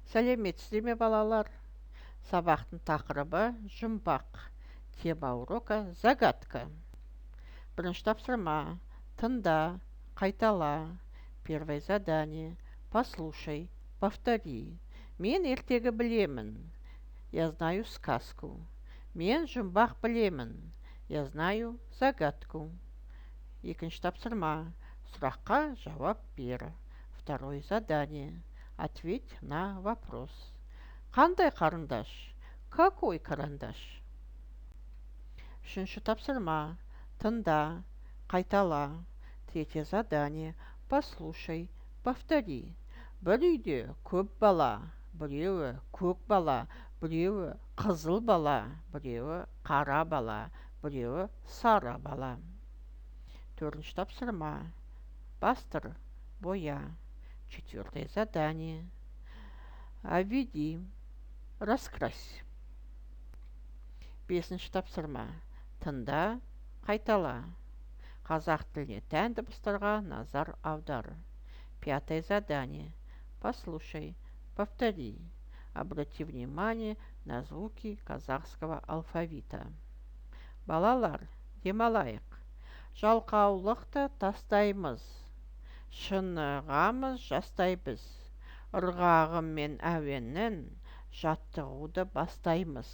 Сәлеметсіздер ме балалар? Сабақтың тақырыбы жұмбақ. Тема урока загадка. Бірінші тапсырма. Тыңда, қайтала. Первое задание. Послушай, повтори. Мен ертегі білемін. Я знаю сказку. Мен жұмбақ білемін. Я знаю загадку. Екінші тапсырма. Сұраққа жауап бер. Второе задание. Ответь на вопрос. Қандай қарындаш? Какой карандаш? Үшінші тапсырма. Тыңда, қайтала. Третье задание. Послушай, повтори. Бір үйде көп бала, біреуі көк бала, біреуі қызыл бала, біреуі қара бала, біреуі сары бала. Төртінші тапсырма. Бастыр, боя. Четвертое задание. Обведи, раскрась. Бесінші тапсырма. Тыңда, қайтала. Қазақ тіліне тән дыбыстарға назар аудар. Пятое задание. Послушай, повтори. Обрати внимание на звуки казахского алфавита. Балалар, демалайық. Жалқаулықты тастаймыз. Шынығамыз жастай біз. Ырғағым мен әуеннен жаттығуды бастаймыз.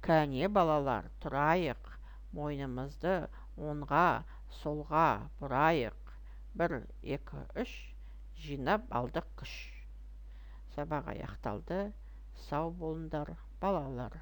Кәне балалар, тұрайық. Мойнымызды оңға, солға бұрайық. 1, 2, 3, жинап алдық күш. Сабақ аяқталды. Сау болыңдар балалар.